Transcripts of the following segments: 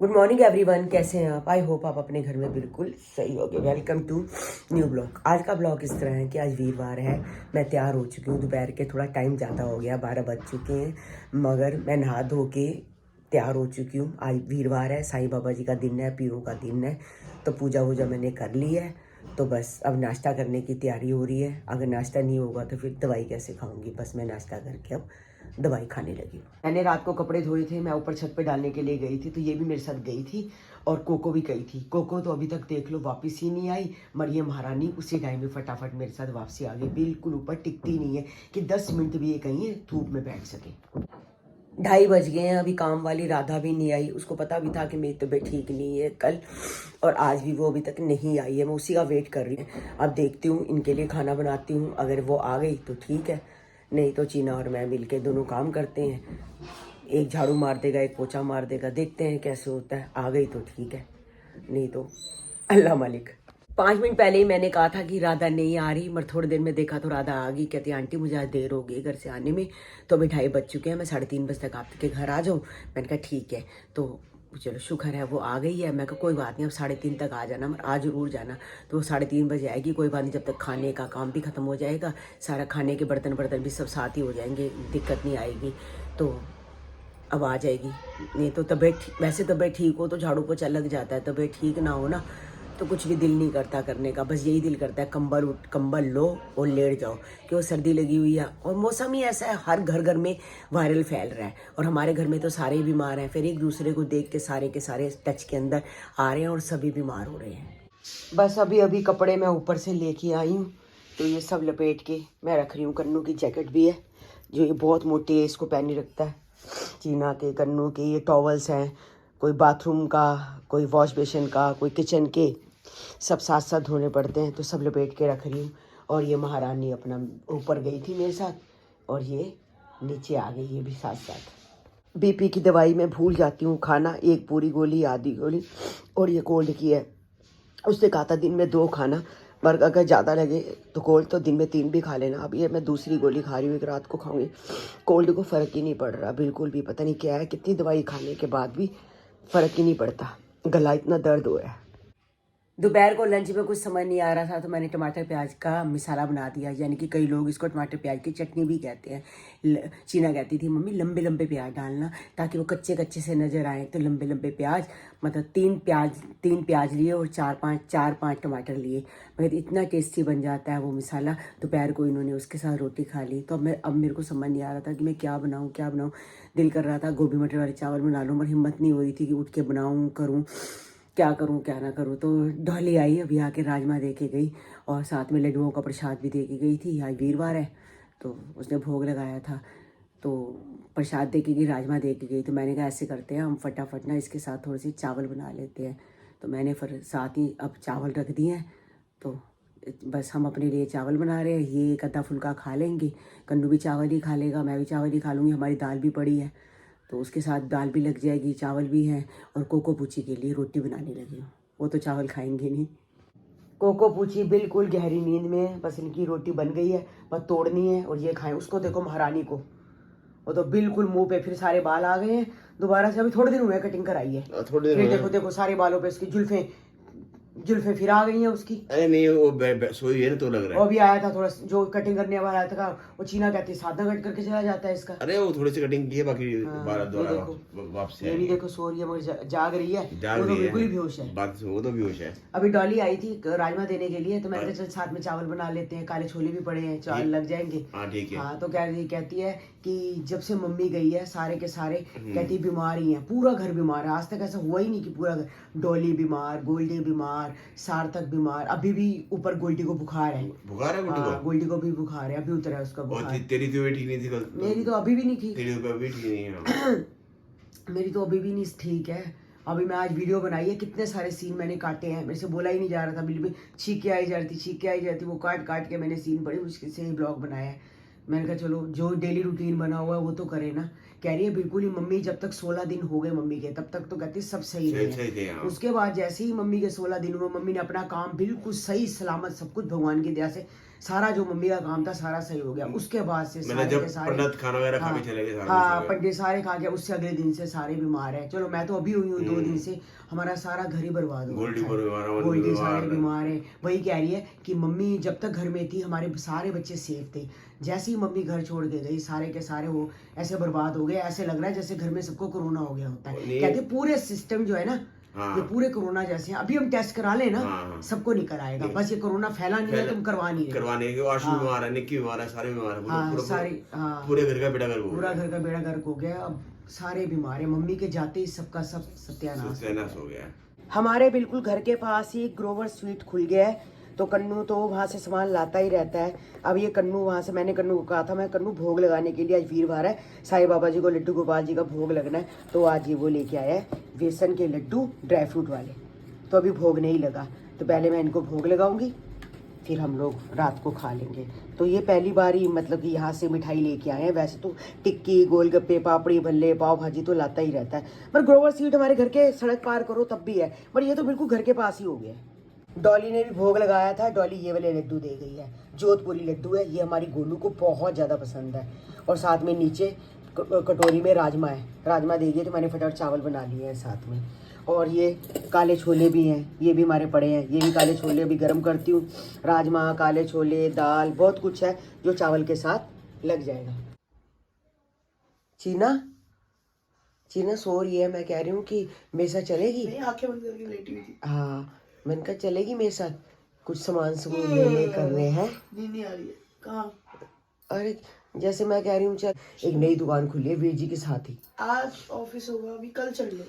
Good morning everyone, कैसे हैं आप? आई होप आप अपने घर में बिल्कुल सही होगे। Welcome to new blog. आज का ब्लॉग इस तरह है कि आज वीरवार है। मैं तैयार हो चुकी हूँ, दोपहर के थोड़ा टाइम ज़्यादा हो गया, 12 बज चुके हैं, मगर मैं नहा धो के तैयार हो चुकी हूँ। आज वीरवार है, साईं बाबा जी का दिन है, पीरों का दिन है, तो पूजा वूजा मैंने कर ली है। तो बस अब नाश्ता करने की तैयारी हो रही है। अगर नाश्ता नहीं होगा तो फिर दवाई कैसे खाऊंगी। बस मैं नाश्ता करके अब दवाई खाने लगी हूँ। मैंने रात को कपड़े धोए थे, मैं ऊपर छत पे डालने के लिए गई थी, तो ये भी मेरे साथ गई थी और कोको भी गई थी। कोको तो अभी तक देख लो वापस ही नहीं आई। मरियम महारानी उसी टाइम में फटाफट मेरे साथ वापसी आ गई, बिल्कुल ऊपर टिकती नहीं है कि 10 मिनट भी ये कहीं धूप में बैठ सके। 2:30 बज गए हैं, अभी काम वाली राधा भी नहीं आई। उसको पता भी था कि मेरी तबीयत ठीक नहीं है कल और आज भी, वो अभी तक नहीं आई है। मैं उसी का वेट कर रही हूँ। अब देखती हूँ, इनके लिए खाना बनाती हूँ। अगर वो आ गई तो ठीक है, नहीं तो चीना और मैं मिलके दोनों काम करते हैं। एक झाड़ू मार देगा, एक पोछा मार देगा, देखते हैं कैसे होता है। आ गई तो ठीक है, नहीं तो अल्लाह मालिक। 5 मिनट पहले ही मैंने कहा था कि राधा नहीं आ रही, मगर थोड़ी देर में देखा तो राधा आ गई। कहती आंटी मुझे आज देर हो गई घर से आने में, तो अभी 2:30 बज चुके हैं, मैं 3:30 बजे तक आपके घर आ जाऊँ। मैंने कहा ठीक है, तो चलो शुक्र है वो आ गई है। मैं कहा कोई बात नहीं, अब 3:30 तक आ जाना, मगर आज जरूर जाना। तो वो 3:30 बजे आएगी, कोई बात नहीं, जब तक खाने का काम भी खत्म हो जाएगा, सारा खाने के बर्तन भी सब साथ ही हो जाएंगे, दिक्कत नहीं आएगी। तो अब आ जाएगी। नहीं तो तबीयत, वैसे तबीयत ठीक हो तो झाड़ू पोछा लग जाता है, तबीयत ठीक ना हो ना तो कुछ भी दिल नहीं करता करने का। बस यही दिल करता है कंबल लो और लेट जाओ, क्यों सर्दी लगी हुई है और मौसम ही ऐसा है, हर घर घर में वायरल फैल रहा है और हमारे घर में तो सारे ही बीमार हैं। फिर एक दूसरे को देख के सारे टच के अंदर आ रहे हैं और सभी बीमार हो रहे हैं। बस अभी अभी कपड़े मैं ऊपर से लेके आई हूँ, तो ये सब लपेट के मैं रख रही हूँ। कन्नू की जैकेट भी है जो ये बहुत मोटी है, इसको पहन ही रखता है। चीना के, कन्नू के ये टॉवल्स हैं, कोई बाथरूम का, कोई वॉश बेसिन का, कोई किचन के, सब साथ साथ धोने पड़ते हैं, तो सब लपेट के रख रही हूँ। और ये महारानी अपना ऊपर गई थी मेरे साथ और ये नीचे आ गई, ये भी साथ साथ। बीपी की दवाई मैं भूल जाती हूँ खाना, एक पूरी गोली आधी गोली, और ये कोल्ड की है। उसने कहा था दिन में 2 खाना, पर अगर ज़्यादा लगे तो कोल्ड तो दिन में 3 भी खा लेना। अब ये मैं दूसरी गोली खा रही हूँ, एक रात को खाऊंगी। कोल्ड को फ़र्क ही नहीं पड़ रहा बिल्कुल भी, पता नहीं क्या है, कितनी दवाई खाने के बाद भी फ़र्क ही नहीं पड़ता, गला इतना दर्द हो रहा है। दोपहर को लंच में कुछ समझ नहीं आ रहा था, तो मैंने टमाटर प्याज का मिसाला बना दिया, यानी कि कई लोग इसको टमाटर प्याज की चटनी भी कहते हैं। चीना कहती थी मम्मी लंबे लंबे प्याज डालना ताकि वो कच्चे कच्चे से नज़र आए, तो लंबे लंबे प्याज, मतलब 3 प्याज लिए और 4-5 टमाटर लिए, मगर इतना टेस्टी बन जाता है वो मिसाला। दोपहर को इन्होंने उसके साथ रोटी खा ली। तो अब मेरे को समझ नहीं आ रहा था कि मैं क्या बनाऊँ। दिल कर रहा था गोभी मटर वाले चावल बना लूँ, मगर हिम्मत नहीं हो रही थी कि उठ के बनाऊँ, करूँ क्या करूं क्या ना करूं। तो डॉली आई, अभी आके राजमा दे के गई और साथ में लड्डुओं का प्रसाद भी दे के गई थी। आज वीरवार है तो उसने भोग लगाया था, तो प्रसाद दे के गई, राजमा दे के गई। तो मैंने कहा ऐसे करते हैं हम फटाफट ना इसके साथ थोड़ी सी चावल बना लेते हैं। तो मैंने फिर साथ ही अब चावल रख दिए हैं, तो बस हम अपने लिए चावल बना रहे हैं। ये एक आधा फुल्का खा लेंगे, कन्नू भी चावल ही खा लेगा, मैं भी चावल ही खा लूँगी। हमारी दाल भी पड़ी है तो उसके साथ दाल भी लग जाएगी, चावल भी हैं। और कोको पूची के लिए रोटी बनाने लगी हूँ, वो तो चावल खाएंगे नहीं। कोको पूची बिल्कुल गहरी नींद में है, बस इनकी रोटी बन गई है, बस तोड़नी है और ये खाएं। उसको देखो महारानी को, वो तो बिल्कुल मुंह पे फिर सारे बाल आ गए हैं दोबारा से। अभी थोड़े दिन हुए कटिंग कराई है, थोड़े फिर दिन देखो देखो सारे बालों पे उसकी जुल्फे फिर आ गई हैं उसकी। अरे नहीं वो सोई है ना तो लग रहा वो है। भी आया था थोड़ा, जो कटिंग करने वाला आया था, वो चीना कहती साधा कट करके चला जाता है इसका। अरे वो थोड़ी सी कटिंग की है, बाकी हाँ, ये दोबारा देखो, वापस ये भी आएगी। देखो सो रही है मगर जाग रही है, जाग वो तो रही है, बिल्कुल ही बेहोश है। बात से वो तो बेहोश है। अभी डॉली आई थी राजमा देने के लिए, तो मैंने कहा चल साथ में चावल बना लेते हैं, काले छोले भी पड़े हैं, चावल लग जाएंगे। हाँ ठीक है। हाँ, तो कहती है कि जब से मम्मी गई है सारे के सारे कहती बीमार ही हैं, पूरा घर बीमार है। आज तक ऐसा हुआ ही नहीं कि पूरा घर, डॉली बीमार, गोल्डी बीमार, सार्थक बीमार, अभी भी ऊपर गोल्डी को बुखार है। बुखार है गोल्डी को? गोल्डी को भी बुखार है, अभी उतरा है उसका बुखार। तेरी तो ठीक नहीं थी कल? मेरी तो अभी भी नहीं ठीक, तेरी तो अभी ठीक नहीं है। मेरी तो अभी भी नहीं ठीक है। अभी मैं आज वीडियो बनाई है, कितने सारे सीन मैंने काटे हैं, मेरे से बोला ही नहीं जा रहा था, बिल्कुल छींके आई जा रही थी, वो काट काट के मैंने सीन बड़ी मुश्किल से ही ब्लॉग बनाया है। मैंने कहा चलो जो डेली रूटीन बना हुआ है वो तो करे ना। कह रही है बिल्कुल ही मम्मी, जब तक 16 दिन हो गए मम्मी के तब तक तो कहती सब सही रहे। उसके बाद जैसे ही मम्मी के 16 दिन हुए, मम्मी ने अपना काम बिल्कुल सही सलामत सब कुछ भगवान की दया से सारा जो मम्मी का काम था सारा सही हो गया। उसके बाद से मतलब सारे जब के सारे पंडित खाना वगैरह खा के चले गए सारा हाँ कुछ हो गया। पंडित सारे खा गए, उससे अगले दिन से सारे बीमार है। चलो मैं तो अभी हुई हूँ 2 दिन से, हमारा सारा घर ही बर्बाद हो गोल्डी पर बीमार है, गोल्डी सारे बीमार। बीमार है। वही कह रही है कि मम्मी जब तक घर में थी हमारे सारे बच्चे सेफ थे, जैसे ही मम्मी घर छोड़ के गई सारे के सारे वो ऐसे बर्बाद हो गए। ऐसे लग रहा है जैसे घर में सबको कोरोना हो गया होता है। कहते पूरे सिस्टम जो है ना ये पूरे कोरोना जैसे हैं। अभी हम टेस्ट करा ले ना सबको निकल आएगा, बस ये कोरोना फैला नहीं है, तुम करवानी है। करवाने के आशु बीमार है, निक्की बीमार है, सारे बीमार है, पूरे घर का बेड़ा गर्क हो गया। पूरा घर का बेड़ा गर्क हो गया। अब सारे बीमार है, मम्मी के जाते ही सबका सब सत्यानाश हो गया। हमारे बिल्कुल घर के पास ही ग्रोवर स्वीट खुल गया है, तो कन्नू तो वहाँ से सामान लाता ही रहता है। अब ये कन्नू वहाँ से, मैंने कन्नू को कहा था मैं कन्नू भोग लगाने के लिए, आज वीरवार है, साईं बाबा जी को लड्डू गोपाल जी का भोग लगना है, तो आज ये वो लेके आया है बेसन के लड्डू ड्राई फ्रूट वाले। तो अभी भोग नहीं लगा, तो पहले मैं इनको भोग लगाऊंगी, फिर हम लोग रात को खा लेंगे। तो ये पहली बार ही मतलब कि यहाँ से मिठाई लेके आए हैं। वैसे तो टिक्की गोलगप्पे पापड़ी भल्ले पाव भाजी तो लाता ही रहता है, पर ग्रोवर स्वीट हमारे घर के सड़क पार करो तब भी है, पर ये तो बिल्कुल घर के पास ही हो गया है। डॉली ने भी भोग लगाया था, डॉली ये वाले लड्डू दे गई है, जोधपुरी लड्डू है, ये हमारी गोलू को बहुत ज़्यादा पसंद है। और साथ में नीचे कटोरी में राजमा है, राजमा दे दिए, तो मैंने फटाफट चावल बना लिए हैं साथ में। और ये काले छोले भी हैं, ये भी हमारे पड़े हैं, ये भी काले छोले अभी गर्म करती हूँ। राजमा काले छोले दाल बहुत कुछ है जो चावल के साथ लग जाएगा। चीना चीना सो रही है, मैं कह रही हूँ कि मेरे साथ चलेगी। आंखें बंद करके लेटी हुई थी। हाँ मैंने कहा चलेगी मेरे साथ, कुछ सामान लेने करने हैं। नहीं आ रही है। कहाँ? अरे जैसे मैं कह रही हूँ चल, एक नई दुकान खुली है वीर जी के साथ ही, आज ऑफिस होगा, अभी कल चल लो।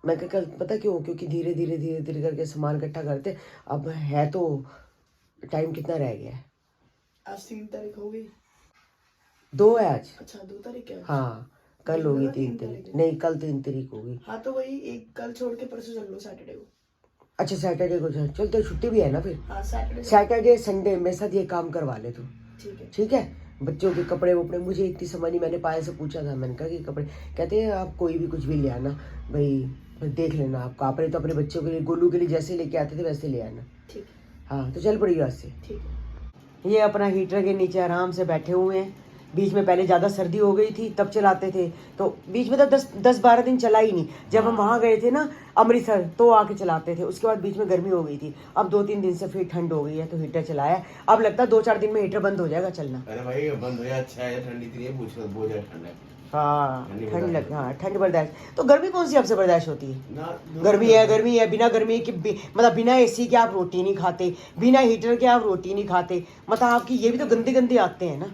मैं कहा कल, पता क्यों? क्योंकि धीरे धीरे करके सामान इकट्ठा करते। अब है तो टाइम कितना रह गया है? आज 3 तारीख हो गई। 2 है आज। अच्छा 2 तारीख है। हाँ कल होगी 3 तारीख, नहीं कल 3 तारीख होगी। हाँ तो वही एक कल छोड़ के परसों चल लो, सैटरडे को। अच्छा सैटरडे को चल तो छुट्टी भी है ना फिर। हाँ सैटरडे संडे मेरे साथ ये काम करवा ले तू। ठीक है। ठीक है। बच्चों के कपड़े वपड़े मुझे इतनी समझ नहीं, मैंने पायल से पूछा था, मैंने कहा कि कपड़े, कहते हैं आप कोई भी कुछ भी ले आना भाई, देख लेना आप कपड़े तो अपने बच्चों के लिए गोलू के लिए जैसे लेके आते थे वैसे ले आना। ठीक। हाँ तो चल पड़ी आज से। ठीक है। ये अपना हीटर के नीचे आराम से बैठे हुए हैं। बीच में पहले ज़्यादा सर्दी हो गई थी तब चलाते थे, तो बीच में तो 10-12 दिन चला ही नहीं। जब हम वहाँ गए थे ना अमृतसर तो आके चलाते थे, उसके बाद बीच में गर्मी हो गई थी। अब 2-3 दिन से फिर ठंड हो गई है तो हीटर चलाया। अब लगता है 2-4 दिन में हीटर बंद हो जाएगा चलना। अरे भाई बंद हो गया, अच्छा है, ठंडी इतनी है, पूछ बहुत ज्यादा ठंड है। हाँ ठंड बर्दाश्त, तो गर्मी कौन सी आपसे बर्दाश्त होती है? गर्मी है, बिना गर्मी के मतलब बिना एसी के आप रोटी नहीं खाते, बिना हीटर के आप रोटी नहीं खाते, मतलब आपकी ये भी तो गंदे आते हैं ना।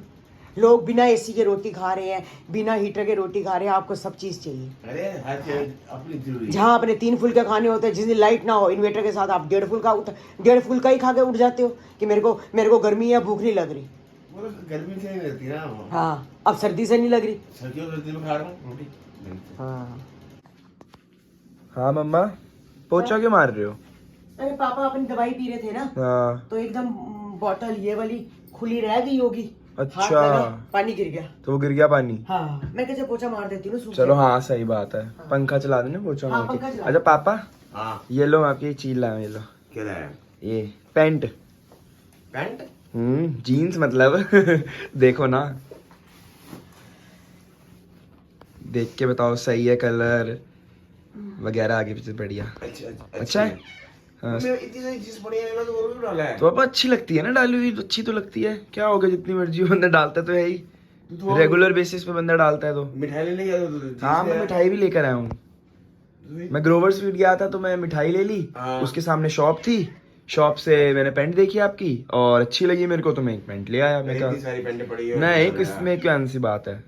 लोग बिना एसी के रोटी खा रहे हैं, बिना हीटर के रोटी खा रहे हैं, आपको सब चीज चाहिए। अरे हर चीज अपनी जरूरी है। जहाँ अपने 3 फुल्के खाने होते हैं, जिस दिन लाइट ना हो इन्वर्टर के साथ आप 1.5 फुल्का ही खा के उठ जाते हो कि मेरे को गर्मी है, भूख नहीं लग रही। वो तो गर्मी से नहीं रहती ना। हाँ अब सर्दी से नहीं लग रही। सर्दियों में खा रहा हूँ रोटी। हाँ मम्मा पोछा क्यों मार रहे हो? अरे पापा अपनी दवाई पी रहे थे ना, हाँ तो एकदम बोतल ये वाली खुली रह गई होगी। अच्छा। हाथ लगा, पानी गिर गया। तो वो गिर गया पानी। हाँ मैं कैसे पोछा मार देती हूँ। चलो हाँ सही बात है। पंखा चला देना पोछा हाँ, मार पंखा के। चला। अच्छा पापा हाँ ये लो आपकी चीज लाओ, ये लो क्या है? ये पैंट। पैंट? जीन्स मतलब देखो ना, देख के बताओ सही है, कलर वगैरह आगे पीछे बढ़िया। अच्छा है। हाँ। मैं इतनी सारी चीज पड़ी है, तो और भी डाला है। तो पापा अच्छी लगती है ना डाली हुई, अच्छी तो लगती है, क्या हो गया, जितनी मर्जी हो बंदा डालता तो है ही, रेगुलर बेसिस पे बंदा डालता है। तो मिठाई लेने गया था तो हाँ मैं मिठाई भी लेकर आया हूँ। मैं ग्रोवर स्वीट गया था तो मैं मिठाई ले ली, हाँ। उसके सामने शॉप थी, शॉप से मैंने पैंट देखी आपकी और अच्छी लगी मेरे को, तो मैं एक पैंट ले आया। मैं इतनी सारी पैंटें पड़ी है। नहीं किसमें क्या सी बात है।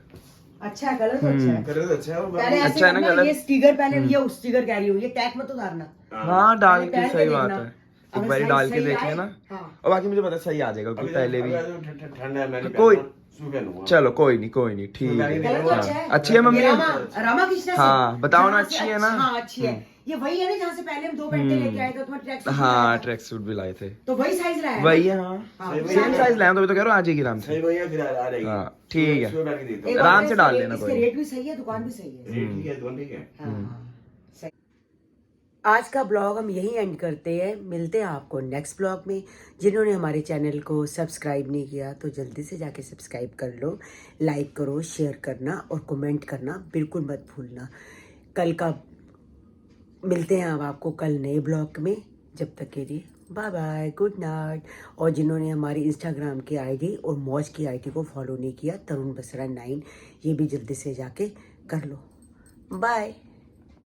अच्छा कलर तो अच्छा है। कलर तो अच्छा है। पहले ऐसे अच्छा है ना करना, कलर? ये स्टिकर पहले ये उस स्टिकर कह रही हो, ये टैग मत उतारना। हाँ डाल पहले के पहन के सही बात देखना। है, अगर एक बार सही- डाल के सही देख आए, लेना। हाँ। और बाकी मुझे पता सही आ जाएगा क्योंकि पहले भी। ठंड है, मैं कोई- चलो कोई नहीं ठीक कलर तो अच्छा है। है। अच्छी है मम्मी? ये रामा कृष्णा से। हाँ, बताओ ना, जहाँ से अच्छी है ना? हाँ अच्छी है। ये वही है ना जहाँ से पहले हम 2 पैंटे लेके आए थे, तुम्हारे ट्रैक सूट हाँ लाया था। ट्रैक सूट भी लाए थे, तो वही साइज लाया है वही ना? है। हाँ हाँ, सेम साइज लाए तो कह रहा हूँ आ जाएगी आराम से। सही भैया फिर आ रहेगी। हाँ ठीक है, इसमें डाल के देता हूँ। एक बार आराम से इसके डाल रेट- लेना इसके कोई। रेट भी सही है, दुकान भी सही है। रेट ठीक है, दुकान ठीक है। हाँ, सही। आज का ब्लॉग हम यही एंड करते हैं। मिलते हैं आपको नेक्स्ट ब्लॉग में। जिन्होंने हमारे चैनल को सब्सक्राइब नहीं किया तो जल्दी से जाके सब्सक्राइब कर लो, लाइक करो, शेयर करना और कमेंट करना बिल्कुल मत भूलना। कल का मिलते हैं अब आपको कल नए ब्लॉग में। जब तक के लिए बाय बाय, गुड नाइट। और जिन्होंने हमारी इंस्टाग्राम की आईडी और मौज की आईडी को फॉलो नहीं किया, तरुण बसरा 9, ये भी जल्दी से जाके कर लो। बाय।